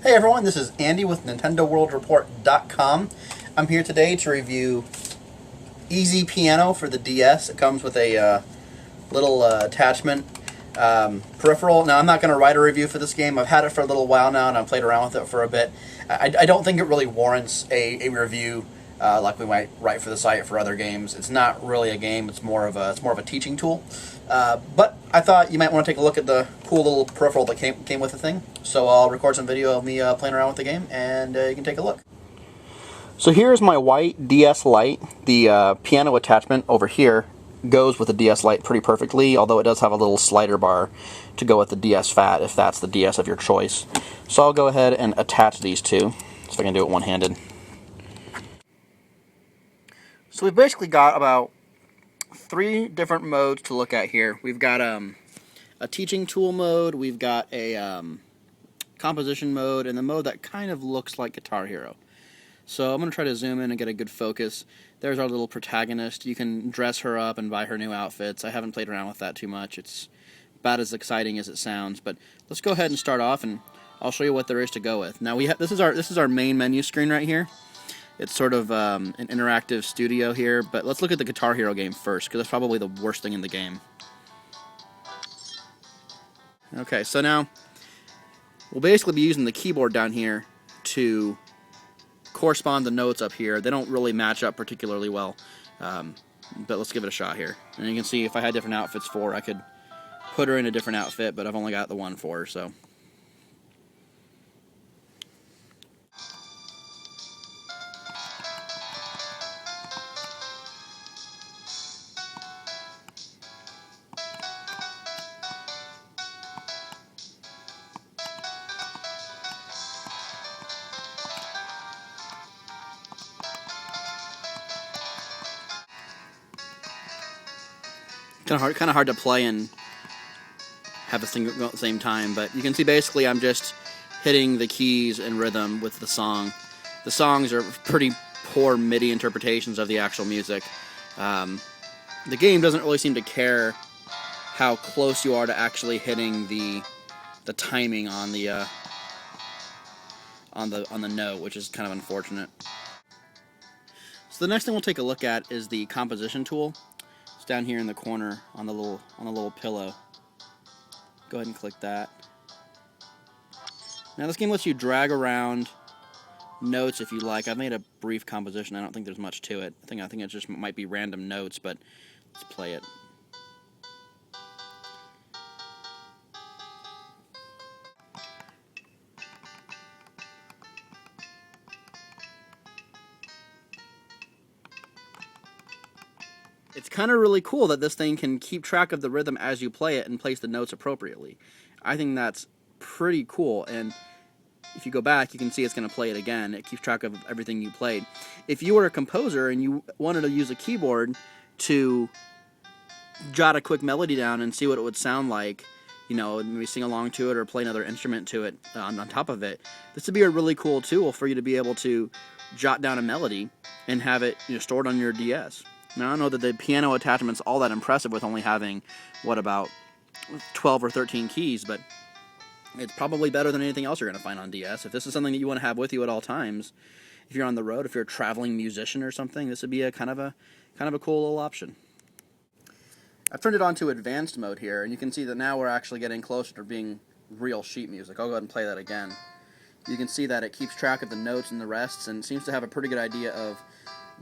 Hey everyone, this is Andy with NintendoWorldReport.com. I'm here today to review Easy Piano for the DS. It comes with a little attachment peripheral. Now I'm not going to write a review for this game. I've had it for a little while now and I've played around with it for a bit. I don't think it really warrants a review like we might write for the site for other games. It's not really a game. It's more of a teaching tool. But I thought you might want to take a look at the cool little peripheral that came with the thing. So I'll record some video of me playing around with the game, and you can take a look. So here's my white DS Lite. The piano attachment over here goes with the DS Lite pretty perfectly, although it does have a little slider bar to go with the DS Fat if that's the DS of your choice. So I'll go ahead and attach these two, so if I can do it one-handed. So we've basically got about 3 different modes to look at here. We've got a teaching tool mode, we've got a composition mode, and the mode that kind of looks like Guitar Hero. So I'm going to try to zoom in and get a good focus. There's our little protagonist. You can dress her up and buy her new outfits. I haven't played around with that too much. It's about as exciting as it sounds, but let's go ahead and start off and I'll show you what there is to go with. Now this is our main menu screen right here. It's sort of an interactive studio here, but let's look at the Guitar Hero game first, because that's probably the worst thing in the game. Okay, so now we'll basically be using the keyboard down here to correspond the notes up here. They don't really match up particularly well, but let's give it a shot here. And you can see if I had different outfits for her, I could put her in a different outfit, but I've only got the one for her, so. Kind of hard to play and have this thing go at the same time, but you can see basically I'm just hitting the keys in rhythm with the song. The songs are pretty poor MIDI interpretations of the actual music. The game doesn't really seem to care how close you are to actually hitting the timing on the note, which is kind of unfortunate. So the next thing we'll take a look at is the composition tool. It's down here in the corner on the little pillow. Go ahead and click that. Now this game lets you drag around notes if you like. I've made a brief composition. I don't think there's much to it. I think it just might be random notes, but let's play it. It's kind of really cool that this thing can keep track of the rhythm as you play it and place the notes appropriately. I think that's pretty cool, and if you go back, you can see it's going to play it again. It keeps track of everything you played. If you were a composer and you wanted to use a keyboard to jot a quick melody down and see what it would sound like, you know, maybe sing along to it or play another instrument to it on top of it, this would be a really cool tool for you to be able to jot down a melody and have it, you know, stored on your DS. Now, I don't know that the piano attachment's all that impressive with only having, about 12 or 13 keys, but it's probably better than anything else you're going to find on DS. If this is something that you want to have with you at all times, if you're on the road, if you're a traveling musician or something, this would be a kind of a cool little option. I've turned it on to advanced mode here, and you can see that now we're actually getting closer to being real sheet music. I'll go ahead and play that again. You can see that it keeps track of the notes and the rests, and seems to have a pretty good idea of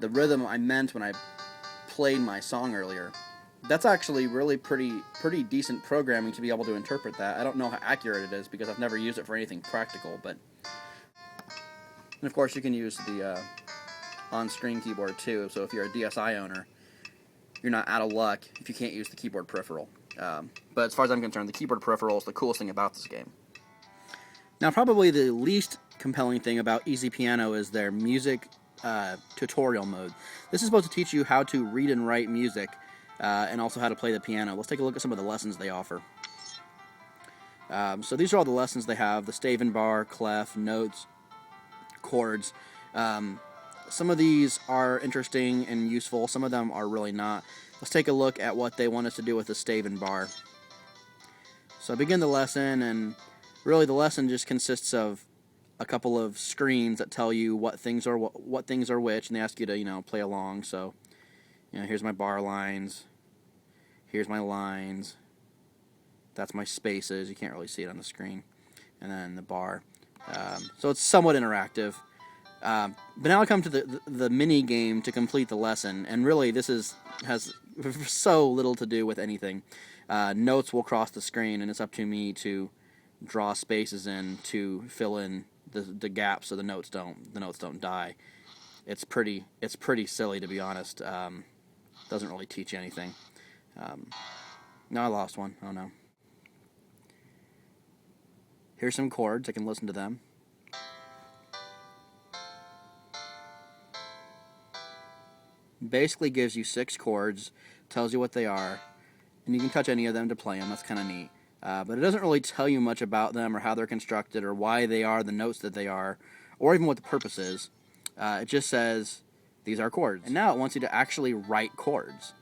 the rhythm I meant when I played my song earlier. That's actually really pretty decent programming to be able to interpret that. I don't know how accurate it is because I've never used it for anything practical, but and of course you can use the on-screen keyboard too, so if you're a DSi owner, you're not out of luck if you can't use the keyboard peripheral. But as far as I'm concerned, the keyboard peripheral is the coolest thing about this game. Now, probably the least compelling thing about Easy Piano is their music tutorial mode. This is supposed to teach you how to read and write music and also how to play the piano. Let's take a look at some of the lessons they offer. So these are all the lessons they have: the stave and bar, clef, notes, chords. Some of these are interesting and useful. Some of them are really not. Let's take a look at what they want us to do with the stave and bar. So I begin the lesson, and really the lesson just consists of a couple of screens that tell you what things are which, and they ask you to play along. So here's my bar lines, here's my lines, that's my spaces. You can't really see it on the screen, and then the bar. So it's somewhat interactive. But now I come to the mini game to complete the lesson, and really this has so little to do with anything. Notes will cross the screen, and it's up to me to draw spaces in to fill in the gaps so the notes don't die. It's pretty silly, to be honest. Doesn't really teach you anything. No, I lost one. Oh no. Here's some chords. I can listen to them. Basically gives you 6 chords, tells you what they are, and you can touch any of them to play them. That's kind of neat. But it doesn't really tell you much about them or how they're constructed or why they are the notes that they are, or even what the purpose is. It just says these are chords. And now it wants you to actually write chords.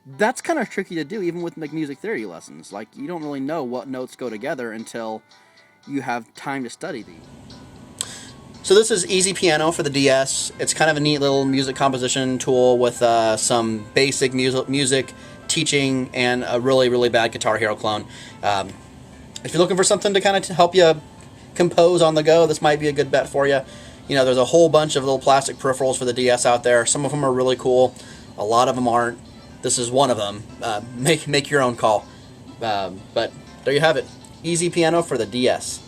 That's kind of tricky to do even with music theory lessons. Like, you don't really know what notes go together until you have time to study these. So this is Easy Piano for the DS. It's kind of a neat little music composition tool with some basic music teaching and a really, really bad Guitar Hero clone. If you're looking for something to kind of help you compose on the go, this might be a good bet for you. There's a whole bunch of little plastic peripherals for the DS out there. Some of them are really cool. A lot of them aren't. This is one of them. Make your own call. But there you have it. Easy Piano for the DS.